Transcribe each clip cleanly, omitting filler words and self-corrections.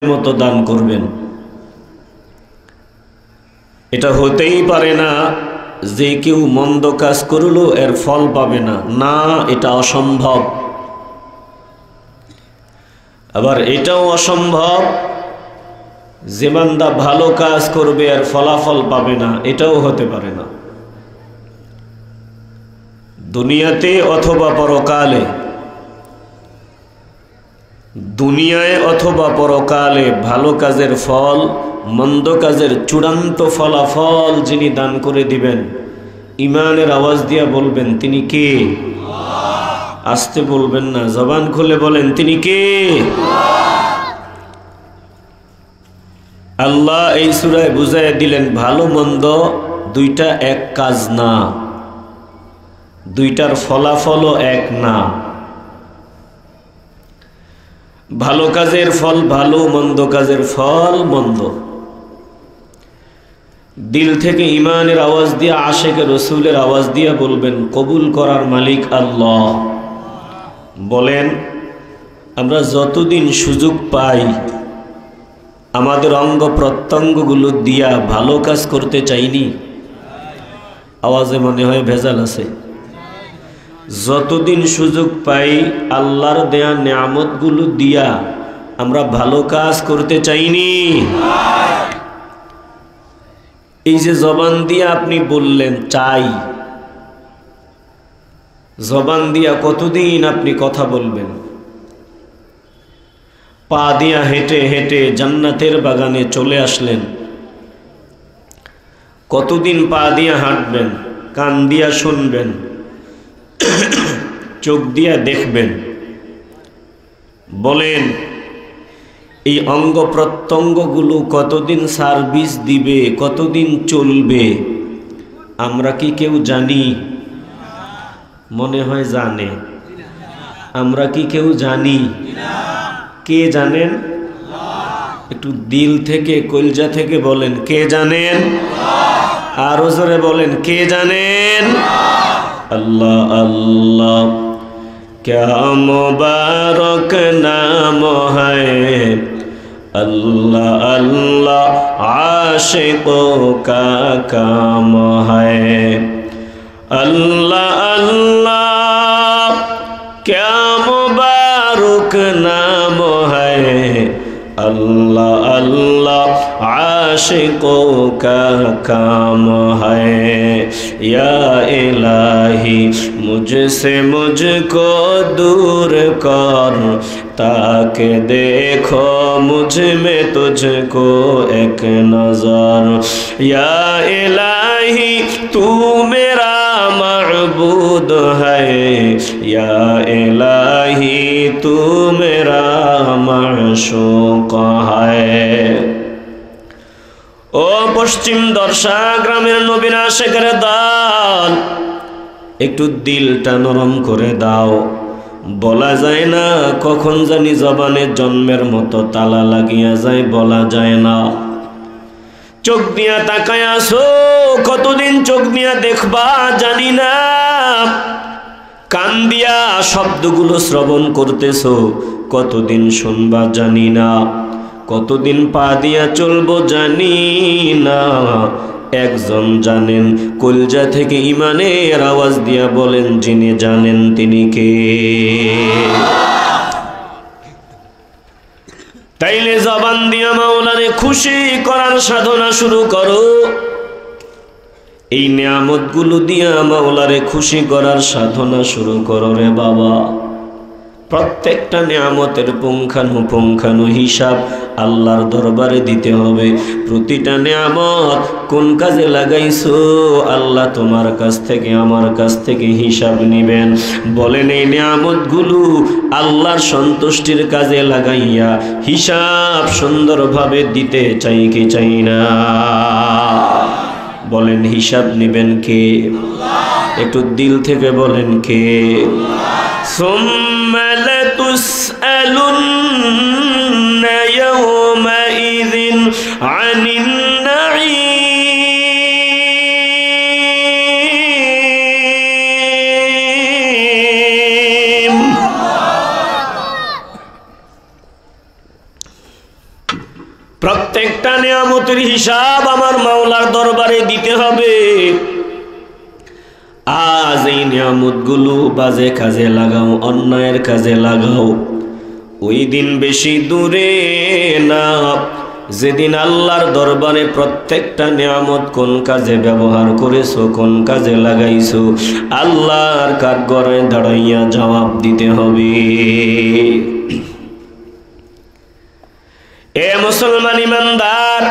মতো দান করবেন। এটা হতেই পারে না যে কেউ মন্দ কাজ করলো এর ফল পাবে না, না, এটা অসম্ভব। আবার এটাও অসম্ভব যে বান্দা ভালো কাজ করবে আর ফলাফল পাবে না, এটাও হতে পারে না। দুনিয়াতে অথবা পরকালে, দুনিয়ায় অথবা পরকালে ভালো কাজের ফল, মন্দ কাজের চূড়ান্ত ফলাফল যিনি দান করে দিবেন, ইমানের আওয়াজ দিয়া বলবেন তিনি কে? আস্তে বলবেন না, জবান খুলে বলেন তিনি কে? আল্লাহ এই সূরায় বুঝাইয়া দিলেন ভালো মন্দ দুইটা এক কাজ না, দুইটার ফলাফলও এক না। ভালো কাজের ফল ভালো, মন্দ কাজের ফল মন্দ। দিল থেকে ইমানের আওয়াজ দিয়ে, আশেকে রসুলের আওয়াজ দিয়ে বলবেন কবুল করার মালিক আল্লাহ। বলেন আমরা যতদিন সুযোগ পাই আমাদের অঙ্গ প্রত্যঙ্গগুলো দিয়া ভালো কাজ করতে চাইনি? আওয়াজে মনে হয় ভেজাল আছে। যতদিন সুযোগ পাই আল্লাহর দেয়া নিয়ামতগুলো দিয়া আমরা ভালো কাজ করতে চাইনি? এই যে জবান দিয়া আপনি বললেন চাই, জবান দিয়া কতদিন আপনি কথা বলবেন? পা দিয়া হেঁটে হেঁটে জান্নাতের বাগানে চলে আসলেন, কতদিন পা দিয়া হাঁটবেন? কান দিয়া শুনবেন, চোখ দিয়া দেখবেন। বলেন এই অঙ্গ প্রত্যঙ্গগুলো কতদিন সার্ভিস দিবে, কতদিন চলবে? আমরা কি কেউ জানি? মনে হয় জানে। আমরা কি কেউ জানি? কে জানেন? একটু দিল থেকে, কলজা থেকে বলেন কে জানেন? আরো জোরে বলেন কে জানেন? अल्लाह अल्लाह क्या मुबारक नाम है, अल्लाह अल्लाह आशिकों का काम है। अल्लाह अल्लाह क्या मुबारक नाम है, अल्लाह अल्लाह आशिकों का काम है। या इलाही मुझसे मुझको दूर कर, ताकि देखो मुझ में तुझको एक नजर। या इलाही तू मेरा मअबूद है, या इलाही तू मेरा माशूक है। ও পশ্চিম দর্শা গ্রামের নবীন আশিকের দল, একটু দিলটা নরম করে দাও। বলা যায় না কখন জানি জবানে জন্মের মতো তালা লাগিয়া যায়, বলা যায় না। চোখ দিয়া তাকায় আসো, কতদিন চোখ দিয়া দেখবা জানি না। কান দিয়া শব্দগুলো শ্রবণ করতেছো, কতদিন শুনবা জানি না। কতদিন পা দিয়া চলবো জানি না। একজন জানেন, কলজা থেকে ইমানের আওয়াজ দিয়া বলেন যিনি জানেন তিনি কে? তাইলে জবান দিয়া মাওলারে খুশি করার সাধনা শুরু করো। এই নিয়ামতগুলো দিয়া মাওলারে খুশি করার সাধনা শুরু করো রে বাবা। প্রত্যেকটা নিয়ামতের পুঙ্খানুপুঙ্খানু হিসাব আল্লাহর দরবারে দিতে হবে। প্রতিটা নিয়ামত কোন কাজে লাগাইছো আল্লাহ তোমার কাছ থেকে, আমার কাছ থেকে হিসাব নেবেন। বলেন এই নিয়ামতগুলো আল্লাহর সন্তুষ্টির কাজে লাগাইয়া হিসাব সুন্দরভাবে দিতে চাই কি চাই না? বলেন হিসাব নেবেন কে? একটু দিল থেকে বলেন কে? ثم لتسألن يومئذ عن النعيم। প্রত্যেকটা নিয়ামতের হিসাব আমার মাওলার দরবারে দিতে হবে। আজ এই নিয়ামতগুলো বাজে কাজে লাগাও, অন্যায়ের কাজে লাগাও, ওই দিন বেশি দূরে না যেদিন আল্লাহর দরবারে প্রত্যেকটা নিয়ামত কোন কাজে ব্যবহার করেছো, কোন কাজে লাগাইছো, আল্লাহর কাঠগড়ায় দাঁড়াইয়া জবাব দিতে হবে। এ মুসলমান ইমানদার,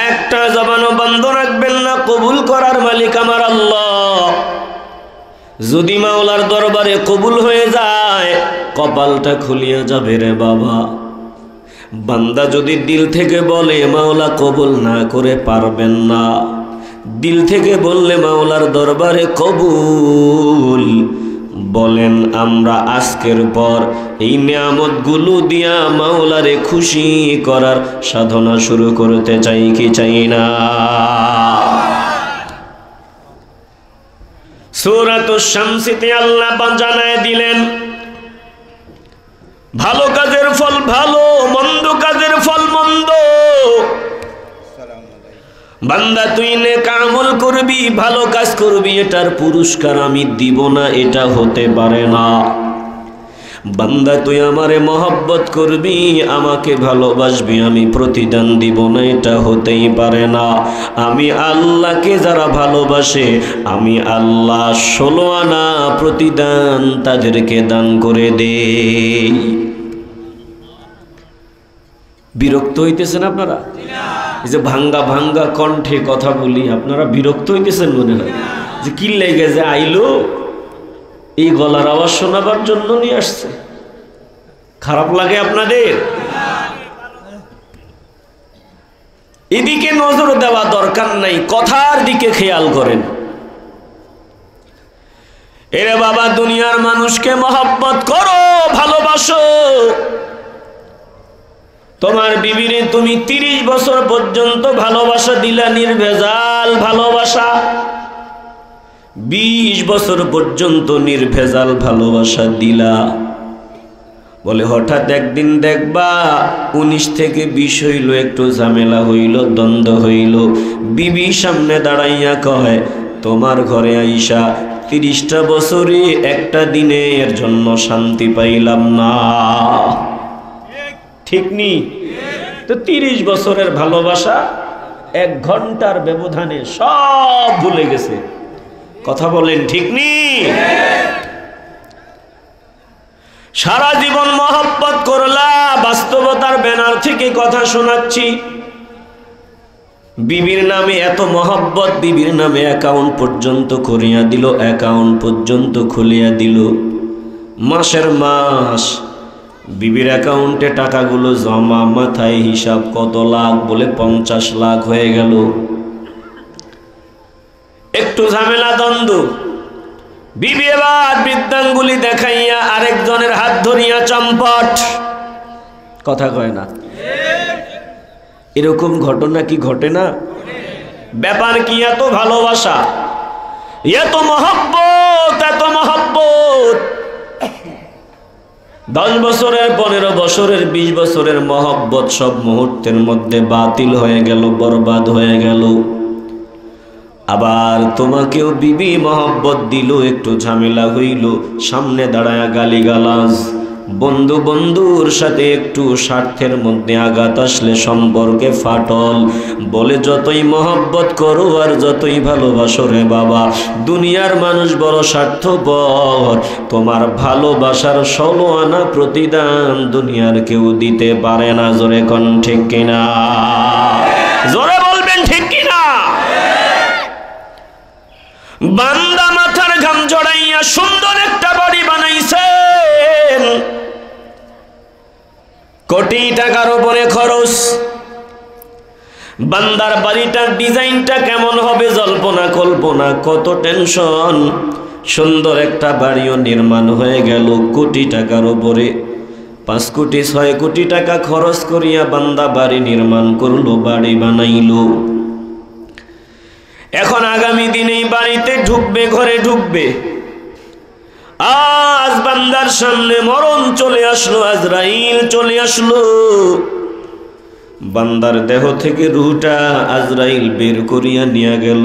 একটা জবানও বন্ধ রাখবেন না, কবুল করার মালিক আমার আল্লাহ। যদি মাওলার দরবারে কবুল হয়ে যায় কপালটা খুলিয়া যাবে রে বাবা। বান্দা যদি দিল থেকে বলে মাওলা কবুল না করে পারবেন না, দিল থেকে বললে মাওলার দরবারে কবুল। বলেন আমরা আজকের পর এই নিয়ামতগুলো দিয়া মাওলারে খুশি করার সাধনা শুরু করতে চাই কি চাই না? সূরাতুশ শামসিতে আল্লাহ জানায় দিলেন ভালো কাজের ফল ভালো, মন্দ কাজের ফল মন্দ। বান্দা তুই নেক আমল করবি, ভালো কাজ করবি, এটার পুরস্কার আমি দিব না, এটা হতে পারে না। বান্দা তুই আমারে মহব্বত করবি, আমাকে ভালোবাসবি, আমি প্রতিদান দিব না, এটা হতেই পারে না। আমি আল্লাহকে যারা ভালোবাসে আমি আল্লাহ 16 আনা প্রতিদান তাদেরকে দান করে দেই। বিরক্ত হইতেছেন আপনারা? এই যে ভাঙ্গা ভাঙ্গা কণ্ঠে কথা বলি, আপনারা বিরক্ত হইতেছেন মনে হয় যে কি লেগে যে আইলো, এই গলার আওয়াজ শোনাবার জন্য নিয়ে আসছে। খারাপ লাগে আপনাদের? এদিকে নজর দেওয়া দরকার নাই, কথার দিকে খেয়াল করেন। এরে বাবা, দুনিয়ার মানুষকে মহব্বত করো, ভালোবাসো। তোমার বিবিরে তুমি 30 বছর পর্যন্ত ভালোবাসা দিলা, নির্ভেজাল ভালোবাসা। 20 বছর পর্যন্ত নির্ভেজাল ভালোবাসা দিলা। বলে হঠাৎ একদিন দেখবা 19 থেকে 20 হইল, একটু ঝামেলা হইল, দ্বন্দ্ব হইল। বিবি সামনে দাঁড়াইয়া কয় তোমার ঘরে আইসা 30টা বছরে একটা দিনের জন্য শান্তি পাইলাম না। ঠিক নি? তো 30 বছরের ভালোবাসা 1 ঘন্টার ব্যবধানে সব ভুলে গেছে। কথা বলেন ঠিক নি? সারা জীবন মহব্বত করলা, বাস্তবতার ব্যানার থেকে কথা শোনাচ্ছি। বিবির নামে এত মহব্বত, বিবির নামে অ্যাকাউন্ট পর্যন্ত করিয়া দিল, অ্যাকাউন্ট পর্যন্ত খুলিয়া দিল। মাসের মাস বিবির অ্যাকাউন্টে টাকাগুলো জমা, মাথায় হিসাব কত লাখ, বলে 50 লাখ হয়ে গেল। একটু ঝামেলা দ্বন্দ্ব, বিবি এবার বৃদ্ধাঙ্গুলি দেখাইয়া আরেকজনের হাত ধরিয়া চম্পট। কথা কয় না? এরকম ঘটনা কি ঘটে না? ব্যাপার কি? এত ভালোবাসা, এত মহব্বত, এত মহব্বত। 10 বছরের, 15 বছরের, 20 বছরের মহব্বত সব মুহূর্তের মধ্যে বাতিল হয়ে গেল, বরবাদ হয়ে গেল। আবার তোমাকেও বিবি মহব্বত দিল, একটু ঝামেলা হইল, সামনে দাঁড়ায়া গালিগালাজ। বন্ধু বন্ধুর সাথে একটু স্বার্থের মধ্যে আঘাত আসলে সম্পর্কে ফাটল। বলে যতই মহব্বত করো আর যতই ভালোবাসো রে বাবা, দুনিয়ার মানুষ বড় স্বার্থপর। তোমার ভালোবাসার 16 আনা প্রতিদান দুনিয়ার কেউ দিতে পারে না। জোরে কোন ঠিক কিনা? জোরে বলবেন ঠিক কিনা? বান্দা মাথার ঘাম জড়াইয়া সুন্দর একটা বাড়ি বানাইছেন, কোটি টাকার উপরে খরচ। বান্দার বাড়িটার ডিজাইনটা কেমন হবে জল্পনা কল্পনা, কত টেনশন। সুন্দর একটা বাড়িও নির্মাণ হয়ে গেল কোটি টাকার উপরে। 5 কোটি 6 কোটি টাকা খরচ করিয়া বান্দা বাড়ি নির্মাণ করলো, বাড়ি বানাইলো। এখন আগামী দিনে বাড়িতে ঢুকবে, ঘরে ঢুকবে। আজ বান্দার সামনে মরণ চলে আসলো, আজরাইল চলে আসলো। বান্দার দেহ থেকে রূহটা আজরাইল বের করিয়া নিয়ে গেল।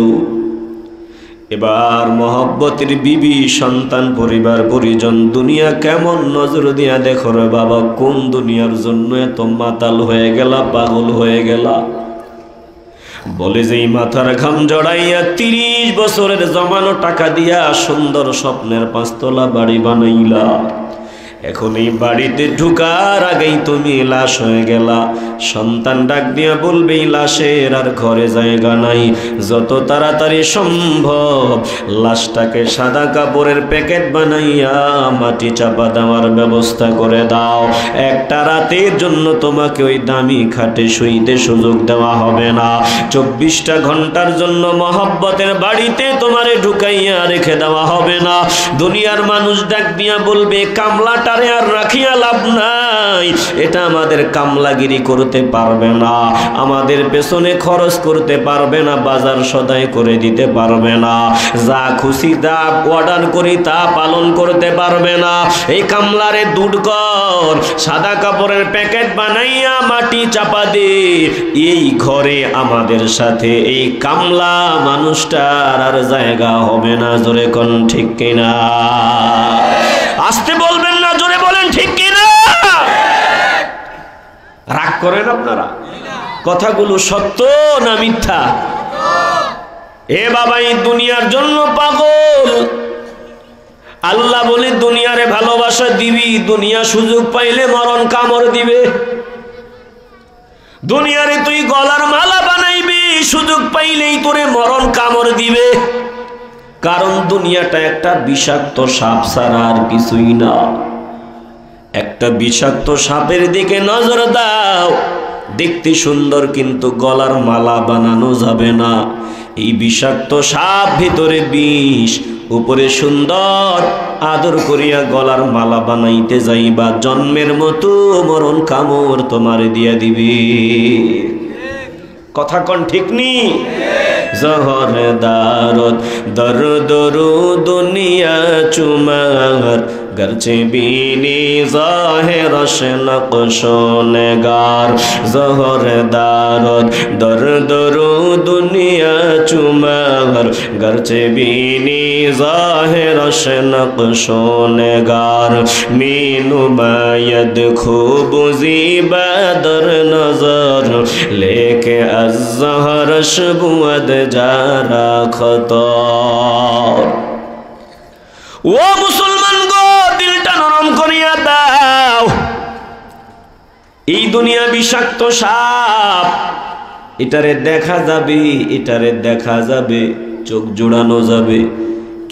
এবার মহব্বতের বিবি, সন্তান, পরিবার পরিজন দুনিয়া কেমন নজর দিয়া দেখো রে বাবা, কোন দুনিয়ার জন্য এত মাতাল হয়ে গেলা, পাগল হয়ে গেলা। বলে যে মাথার ঘাম জড়াইয়া 30 বছরের জমানো টাকা দিয়া সুন্দর স্বপ্নের 5 তলা বাড়ি বানাইলা, এখন এই বাড়িতে ঢুকার আগেই তুমি লাশ হয়ে গেলা। সন্তান ডাক দিয়া বলবে লাশের আর ঘরে জায়গা নাই, যত তাড়াতাড়ি সম্ভব লাশটাকে সাদা কাপড়ের প্যাকেট বানাইয়া মাটি চাপা দেওয়ার ব্যবস্থা করে দাও। একটা রাতের জন্য তোমাকে ওই দামি খাটে শুইতে সুযোগ দেওয়া হবে না। 24টা ঘন্টার জন্য মহব্বতের বাড়িতে তোমারে ঢুকাইয়া রেখে দেওয়া হবে না। দুনিয়ার মানুষ ডাক দিয়া বলবে কামলাটারে আর রাখিয়া লাভ নাই, এটা আমাদের কামলাগিরি করতে পারবে না, আমাদের পেছনে খরচ করতে পারবে না, বাজার সদাই করে দিতে পারবে না, যা খুশি তা অর্ডার করি তা পালন করতে পারবে না। এই কামলারে দুধ কর, সাদা কাপড়ের প্যাকেট বানাইয়া মাটি চাপা দে, এই ঘরে আমাদের সাথে এই কামলা মানুষটার আর জায়গা হবে না। জোরে কোন ঠিক কিনা? আসতে বলবেন না, জোরে বলেন ঠিক কিনা? রাগ করেন আপনারা? কথাগুলো সত্য না মিথ্যা? এ বাবা, এই দুনিয়ার জন্য পাগল। আল্লাহ বলে দুনিয়ারে ভালোবাসা দিবি, দুনিয়া সুযোগ পাইলে মরণ কামড় দিবে। দুনিয়ারে তুই গলার মালা বানাইবি, সুযোগ পাইলেই তোরে মরণ কামড় দিবে। কারণ দুনিয়াটা একটা বিষাক্ত সাপ ছাড়া আর কিছুই না। একটা বিষাক্ত সাপের দিকে নজর দাও, দেখতে সুন্দর কিন্তু গলার মালা বানানো যাবে না। এই বিষাক্ত সাপ ভিতরে বিষ, উপরে সুন্দর, আদর করিয়া গলার মালা বানাইতে যাইবা, জন্মের মতো মরণ কামড় তোমার দিয়া দিবি। কথা কোন ঠিক নি? জহর দারদ দর দরু দুনিয়া চুমার, গরচে বিনি জাহেরশ নকশনেগার। জহর দারদ দর দরু দুনিয়া চুমার, গরচে বিনি জাহেরশ নকশনেগার। মিনু বায়দ খুব জিবাদর নজর, লেকে আজ-জহরশ বুয়াদ যারা খতর। ও মুসলমান গো, দিলটা নরম করিয়া দাও। এই দুনিয়া বিষাক্ত সাপ, এটারে দেখা যাবে, এটারে দেখা যাবে, চোখ জোড়ানো যাবে,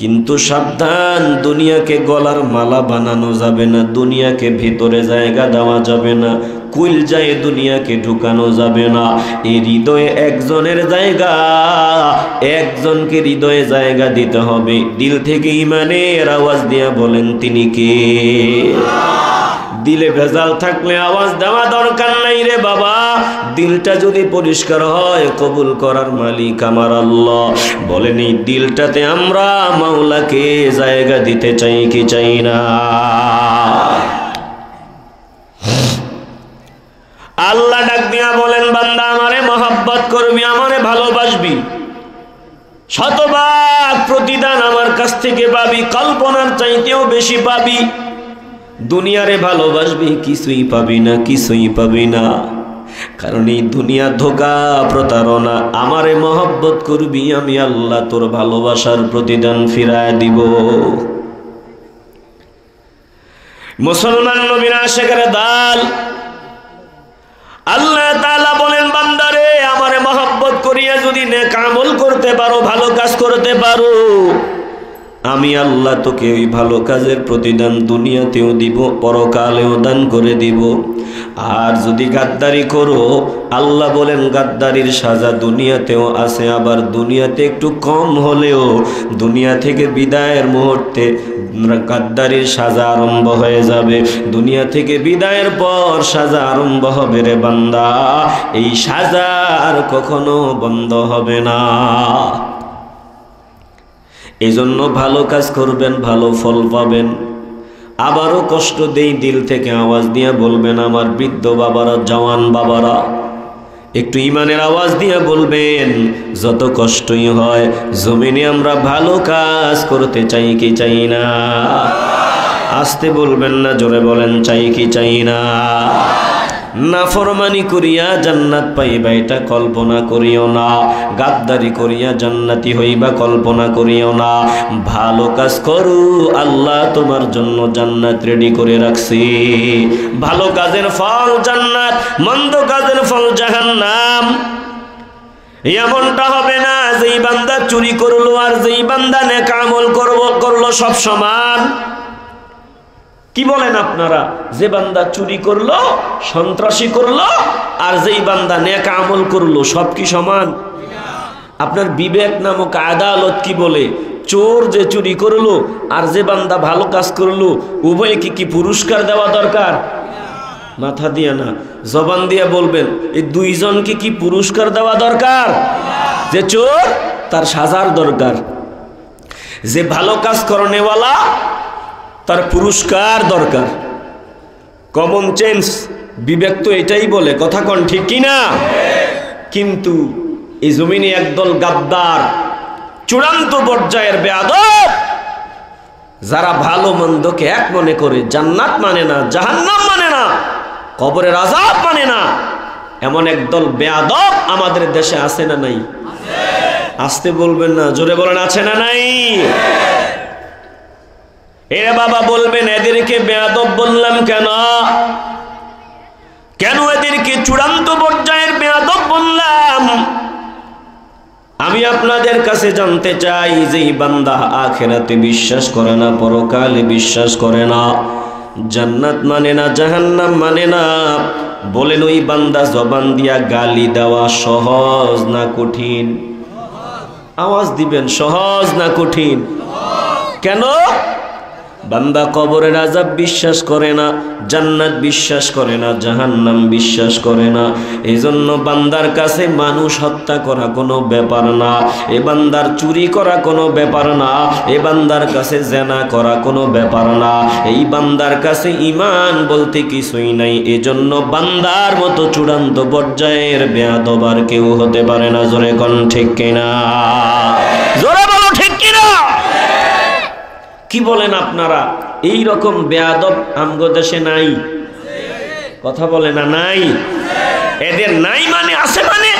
কিন্তু সাবধান, দুনিয়াকে গলার মালা বানানো যাবে না, দুনিয়াকে ভেতরে জায়গা দেওয়া যাবে না, কুইল যায় দুনিয়াকে ঢুকানো যাবে না। এই হৃদয়ে একজনের জায়গা, একজনকে হৃদয়ে জায়গা দিতে হবে। দিল থেকে ইমানের আওয়াজ দিয়া বলেন তিনি কে? দিলে ভেজাল থাকলে আওয়াজ দেওয়া দরকার নাই রে বাবা। দিলটা যদি পরিষ্কার হয়, কবুল করার মালিক আমার আল্লাহ। বলেন এই দিলটাতে আমরা মাওলাকে জায়গা দিতে চাই কি চাই না? আল্লাহ ডাক দিয়া বলেন বান্দা আমারে মহব্বত করবি, আমারে ভালোবাসবি, শতভাগ প্রতিদান আমার কাছ থেকে পাবি, কল্পনার চাইতেও বেশি পাবি। দুনিয়ারে ভালোবাসবি, কিছুই পাবি না, কিছুই পাবি না। কারণ এই দুনিয়া ধোঁকা, প্রতারণা। আমারে মহব্বত করবি, আমি আল্লাহ তোর ভালোবাসার প্রতিদান ফিরায় দিব। মুসলমান নবীর আশিকের দল, আল্লাহ তাআলা বলেন বান্দারে আমারে মহব্বত করিয়া যদি নেক আমল করতে পারো, ভালো কাজ করতে পারো, আমি আল্লাহ তোকে ওই ভালো কাজের প্রতিদান দুনিয়াতেও দিব, পরকালেও দান করে দিব। আর যদি গাদ্দারি করো, আল্লাহ বলেন গাদ্দারির সাজা দুনিয়াতেও আছে, আবার দুনিয়াতে একটু কম হলেও দুনিয়া থেকে বিদায়ের মুহূর্তে গাদ্দারির সাজা আরম্ভ হয়ে যাবে। দুনিয়া থেকে বিদায়ের পর সাজা আরম্ভ হবে রে বান্দা, এই সাজা আর কখনো বন্ধ হবে না। এজন্য ভালো কাজ করবেন, ভালো ফল পাবেন। আবারও কষ্ট দেই, দিল থেকে আওয়াজ দিয়ে বলবেন আমার বৃদ্ধ বাবারা, জওয়ান বাবারা, একটু ইমানের আওয়াজ দিয়ে বলবেন, যত কষ্টই হয় জমিনে আমরা ভালো কাজ করতে চাই কি চাই না? আস্তে বলবেন না, জোরে বলেন, চাই কি চাই না? নাফরমানি করিয়া জান্নাত পাইবা এটা কল্পনা করিও না, গাদ্দারি করিয়া জান্নাতি হইবা কল্পনা করিও না। ভালো কাজ করো, আল্লাহ তোমার জন্য জান্নাত রেডি করে রাখছি। ভালো কাজের ফল জান্নাত, মন্দ কাজের ফল জাহান্নাম। এমনটা হবে না যেই বান্দা চুরি করলো আর যেই বান্দা নেক আমল করলো সব সমান। কি বলেন আপনারা? যে বান্দা চুরি করলো, সন্ত্রাসী করলো, আর যেই বান্দা নেক আমল করলো সব কি সমান? আপনার বিবেক নামক আদালত কি বলে? চোর যে চুরি করলো আর যে বান্দা ভালো কাজ করলো উভয়ে কি পুরস্কার দেওয়া দরকার? মাথা দিয়ে না, জবান দিয়ে বলবেন, এই দুইজনকে কি পুরস্কার দেওয়া দরকার? যে চোর তার সাজার দরকার, যে ভালো কাজ করনেওয়ালা তার পুরস্কার দরকার। কমন সেন্স, বিবেক তো এটাই বলে, কথা কোন ঠিক কিনা? কিন্তু এই জমিনে একদল গাদ্দার, চূড়ান্ত পর্যায়ের বেয়াদব, যারা ভালো মন্দকে এক মনে করে, জান্নাত মানে না, জাহান্নাম মানে না, কবরের আযাব মানে না, এমন একদল বেয়াদব আমাদের দেশে আছে না নাই? আসতে বলবেন না, জোরে বলেন, আছে না নাই? এ বাবা বলবেন, এদেরকে বেয়াদব বললাম কেন? কেন এদেরকে চূড়ান্ত পর্যায়ের বেয়াদব বললাম? আমি আপনাদের কাছে জানতে চাই, যে বান্দা আখিরাতে বিশ্বাস করে না, পরকালে বিশ্বাস করে না, জান্নাত মানে না, জাহান্নাম মানে না, বলেন ওই বান্দা জবান দিয়া গালি দেওয়া সহজ না কঠিন? আওয়াজ দিবেন, সহজ না কঠিন? কেন? বান্দা কবরের আযাব বিশ্বাস করে না, জান্নাত বিশ্বাস করে না, জাহান্নাম বিশ্বাস করে না। এজন্য বান্দার কাছে মানুষ হত্যা করা কোনো ব্যাপার না, এ বান্দার চুরি করা কোনো ব্যাপার না, এ বান্দার কাছে জেনা করা কোনো ব্যাপার না, এই বান্দার কাছে ঈমান বলতে কিছুই নাই। এজন্য বান্দার মতো চূড়ান্ত পর্যায়ের বেয়াদব আর কেউ হতে পারে না। জোরে কোন ঠিক কিনা? জোরে বলো ঠিক কিনা? কি বলেন আপনারা? এই রকম বেয়াদব আমগো দেশে নাই? কথা বলে না, নাই? এদের নাই মানে আছে মানে?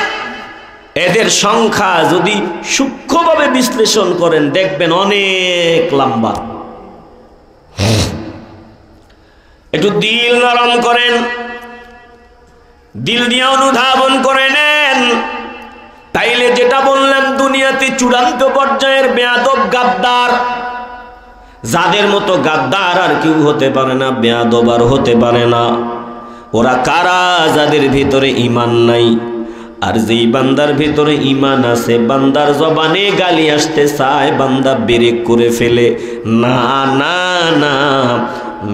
এদের সংখ্যা যদি সূক্ষ্মভাবে বিশ্লেষণ করেন দেখবেন অনেক লম্বা। একটু দিল নরম করেন, দিল দিয়ে অনুধাবন করে নেন, তাইলে যেটা বললাম, দুনিয়াতে চূড়ান্ত পর্যায়ের বেয়াদব গাদ্দার, যাদের মতো গাদ্দার আর কেউ হতে পারে না, বেয়াদব আর হতে পারে না। ওরা কারা? যাদের ভিতরে ঈমান নাই। আর যেই বান্দার ভিতরে ঈমান আছে, বান্দার জবানে গালি আসতে চায়, বান্দা ব্রেক করে ফেলে, না না না,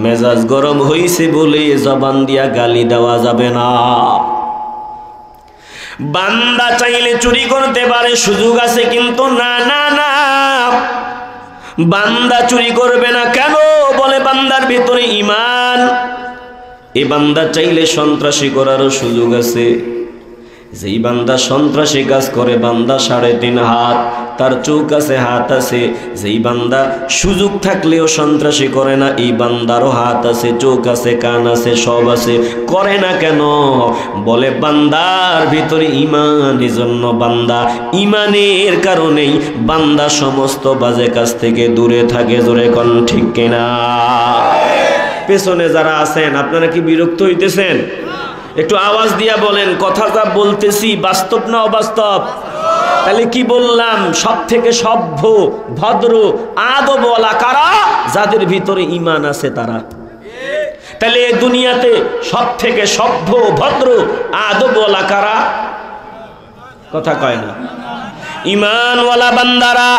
মেজাজ গরম হইছে বলে জবান দিয়া গালি দেওয়া যাবে না। বান্দা চাইলে চুরি করতে পারে, সুযোগ আছে, কিন্তু না না না, বান্দা চুরি করবে না। কেন? বলে বান্দার ভিতরে ঈমান। এই বান্দা চাইলে সন্ত্রাসী করারও সুযোগ আছে। যেই বান্দা সন্ত্রাসী কাজ করে, বান্দা 3.5 হাত, তার চোখ আছে, হাত আছে। যেই বান্দা সুযোগ থাকলেও সন্ত্রাসী করে না, এই বান্দারও হাত আছে, চোখ আছে, কান আছে, সব আছে, করে না কেন? বলে বান্দার ভিতরে ঈমান। এজন্য বান্দা ঈমানের কারণেই বান্দা সমস্ত বাজে কাজ থেকে দূরে থাকে। জোরে কোন ঠিক কিনা? পেছনে যারা আছেন আপনারা কি বিরক্ত হইতেছেন? একটু আওয়াজ দিয়া বলেন, কথা যা বলতেছি বাস্তব না অবাস্তব? তাহলে কি বললাম? সব থেকে সভ্য, ভদ্র, আদবওয়ালা কারা? যাদের ভিতরে ঈমান আছে তারা। তাহলে এই দুনিয়াতে সব থেকে সভ্য, ভদ্র, আদবওয়ালা কারা? কথা কয় না। ঈমানওয়ালা বান্দারা।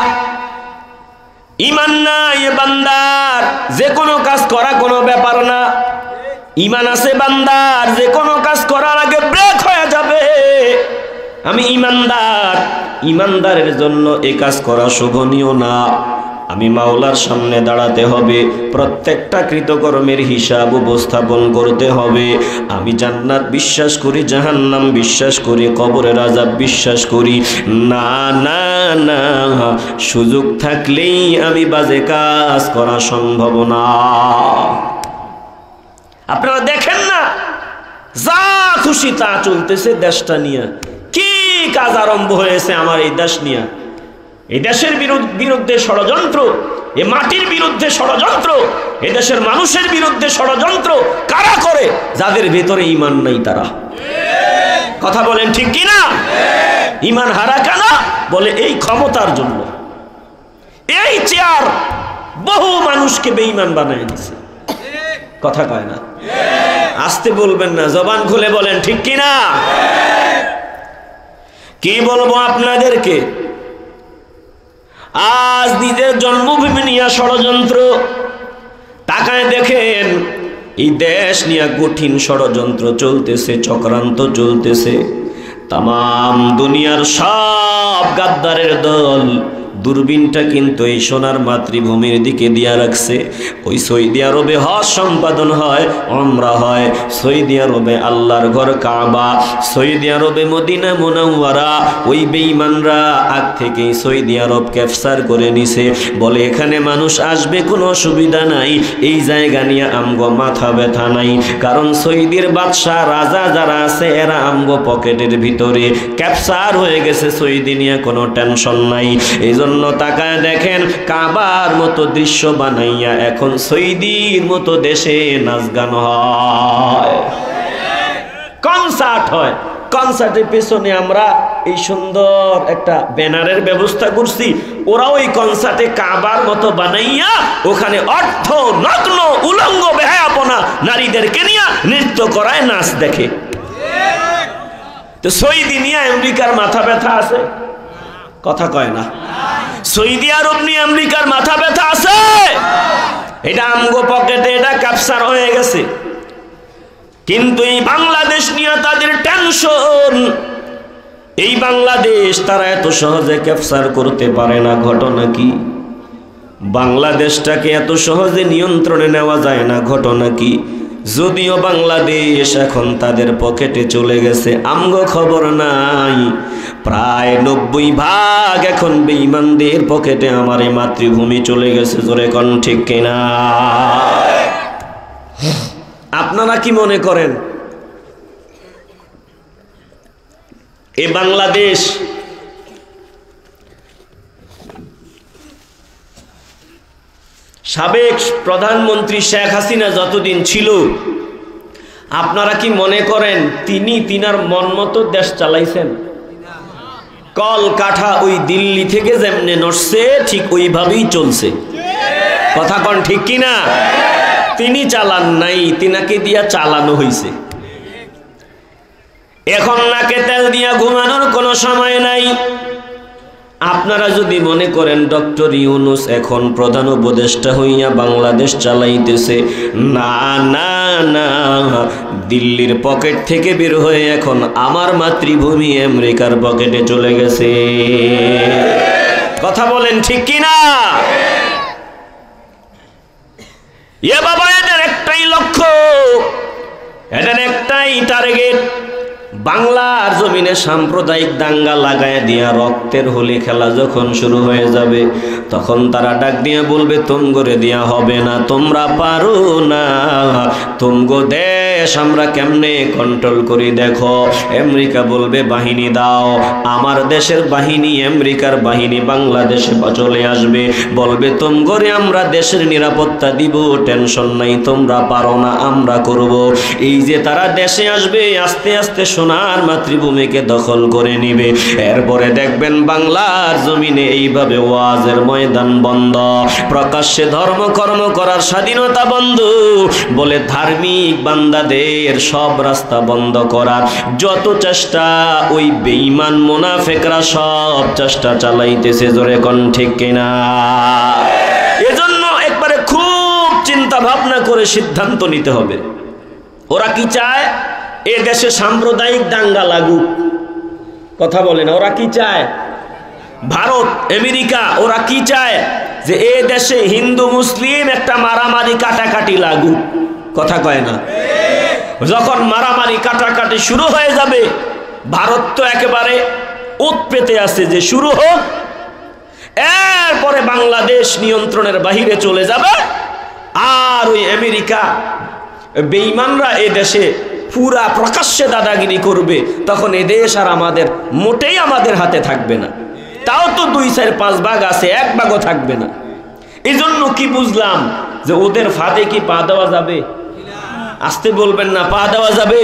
ঈমান নাই এ বান্দার, যে কোনো কাজ করা কোনো ব্যাপার না। ঈমান আছে বান্দার, যে কোনো কাজ করার আগে ব্রেক হয়ে যাবে। আমি ঈমানদার, ঈমানদারের জন্য এই কাজ করা শোভনীয় না। আমি মাওলার সামনে দাঁড়াতে হবে, প্রত্যেকটা কৃতকর্মের হিসাব উপস্থাপন করতে হবে। আমি জান্নাত বিশ্বাস করি, জাহান্নাম বিশ্বাস করি, কবরের আযাব বিশ্বাস করি না। না না, সুযোগ থাকলেই আমি বাজে কাজ করা সম্ভব না। আপনারা দেখেন না, যা খুশি তা চলতেছে দেশটা নিয়ে। কি কাজ আরম্ভ হয়েছে আমার এই দেশ নিয়ে? এই দেশের বিরুদ্ধে ষড়যন্ত্র, এ মাটির বিরুদ্ধে ষড়যন্ত্র, এ দেশের মানুষের বিরুদ্ধে ষড়যন্ত্র কারা করে? যাদের ভেতরে ঈমান নাই তারা। কথা বলেন ঠিক কি না? ঈমান হারা কেন? বলে এই ক্ষমতার জন্য। এই চেয়ার বহু মানুষকে বেঈমান বানায় দিছে। কথা কয় না? আসতে বলবেন না, জবান খুলে বলেন ঠিক কি না? কি বলবো আপনাদেরকে? আজ নিজের জন্মভূমি নিয়ে ষড়যন্ত্র। তাকায় দেখেন, এই দেশ নিয়ে কঠিন ষড়যন্ত্র চলতেছে, চক্রান্ত চলতেছে। তাম দুনিয়ার সব গাদ্দারের দল দূরবীনটা কিন্তু এই সোনার মাতৃভূমির দিকে দিয়া রাখছে। ওই সৌদি আরবে হজ সম্পাদন হয়, উমরা হয়, সৌদি আরবে আল্লাহর ঘর কাবা, সৌদি আরবে মদিনা মুনাওয়ারা। ওই বেঈমানরা আগ থেকেই সৌদি আরব ক্যাপচার করে নিছে। বলে এখানে মানুষ আসবে, কোনো অসুবিধা নাই, এই জায়গা নিয়ে আমগো মাথা ব্যথা নাই। কারণ সৌদির বাদশাহ রাজা যারা আছে এরা আমগো পকেটের ভিতরে ক্যাপচার হয়ে গেছে, সৌদি নিয়ে কোনো টেনশন নাই। এই জন্য তাকায় দেখেন, কাবার মতো দৃশ্য বানাইয়া এখন সৌদির মতো দেশে নাচ গান হয়, কনসার্ট হয়। কনসার্টের পেছনে আমরা এই সুন্দর একটা ব্যানারের ব্যবস্থা করছি। ওরা ওই কনসার্টে কাবার মতো বানাইয়া ওখানে অর্থ নগ্ন উলঙ্গ বেহায়াপনা নারীদেরকে নিয়ে নৃত্য করায়, নাচ দেখে। তো সৌদি নিয়ে আমেরিকার মাথা ব্যথা আছে? কথা কয় না। সৌদি আরব নিয়ে আমেরিকার মাথা ব্যথা আছে? এটা আমগো পকেটে, এটা ক্যাপচার হয়ে গেছে। কিন্তু এই বাংলাদেশ নিয়ে তাদের টেনশন। এই বাংলাদেশ তারা এত সহজে ক্যাপচার করতে পারে না। ঘটনা কি? বাংলাদেশটাকে এত সহজে নিয়ন্ত্রণে নেওয়া যায় না। ঘটনা কি? যদিও বাংলাদেশ এখন তাদের পকেটে চলে গেছে, আমগো খবর নাই। প্রায় 90% এখন বেঈমানদের পকেটে আমার এই মাতৃভূমি চলে গেছে। জোরে কোন ঠিক কিনা? আপনারা কি মনে করেন এ বাংলাদেশ সাবেক প্রধানমন্ত্রী শেখ হাসিনা যতদিন ছিল, আপনারা কি মনে করেন তিনি তিনার মন মতো দেশ চালাইছেন? কল কাঠা ওই দিল্লি থেকে যেমনে নড়ছে ঠিক ওইভাবেই চলছে। কথা কোন ঠিক কিনা? তিনি চালান নাই, তিনাকে দিয়া চালানো হয়েছে। এখন নাকে তেল দিয়া ঘুমানোর কোনো সময় নাই। আপনারা যদি মনে করেন ডক্টর ইউনূস এখন প্রধান উপদেষ্টা হইয়া বাংলাদেশ চালাইতেছে, না না না, দিল্লির পকেট থেকে বের হয়ে এখন আমার মাতৃভূমি আমেরিকার পকেটে চলে গেছে। কথা বলেন ঠিক কিনা? এ বাবা, এদের একটাই লক্ষ্য, এদের একটাই টার্গেট, বাংলার জমিনে সাম্প্রদায়িক দাঙ্গা লাগায় দিয়া রক্তের হোলি খেলা যখন শুরু হয়ে যাবে তখন তারা ডাক দিয়া বলবে তোমগরে দিয়া হবে না, তোমরা পারো না, তোমগো দেশ আমরা কেমনে কন্ট্রোল করি দেখো। আমেরিকা বলবে বাহিনী দাও, আমার দেশের বাহিনী আমেরিকার বাহিনী বাংলাদেশে চলে আসবে, বলবে তোমগরে আমরা দেশের নিরাপত্তা দিব, টেনশন নাই, তোমরা পারো না, আমরা করব। এই যে তারা দেশে আসবে, আস্তে আস্তে সোনার মাতৃভূমিকে দখল করে নিবে। এরপরে দেখবেন বাংলার জমিনে এইভাবে ওয়াজের ময়দান বন্ধ, প্রকাশ্যে ধর্মকর্ম করার স্বাধীনতা বন্ধ, বলে ধার্মিক বান্দাদের সব রাস্তা বন্ধ করার যত চেষ্টা ওই বেঈমান মুনাফিকরা সব চেষ্টা চালাইতেছে। জোরে কোন ঠিক কিনা? এজন্য একবারে খুব চিন্তা ভাবনা করে সিদ্ধান্ত নিতে হবে। ওরা কি চায়? এ দেশে সাম্প্রদায়িক দাঙ্গা লাগুক। কথা বলে না? ওরা কি চায়? ভারত আমেরিকা ওরা কি চায়? যে এই দেশে হিন্দু মুসলিম একটা মারামারি কাটাকাটি লাগুক, কথা কয় না? যখন মারামারি কাটাকাটি শুরু হয়ে যাবে, ভারত তো একেবারে ওত পেতে আছে যে শুরু হোক, এরপরে বাংলাদেশ নিয়ন্ত্রণের বাহিরে চলে যাবে, আর ওই আমেরিকা বেঈমানরা এ দেশে পুরা প্রকাশ্যে দাদাগিরি করবে, তখন এ দেশ আর আমাদের মোটেই আমাদের হাতে থাকবে না। তাও তো 2/4-5 ভাগ আছে, 1 ভাগও থাকবে না। এই জন্য কি বুঝলাম যে ওদের ফাঁদে কি পা দেওয়া যাবে? আসতে বলবেন না, পা দেওয়া যাবে?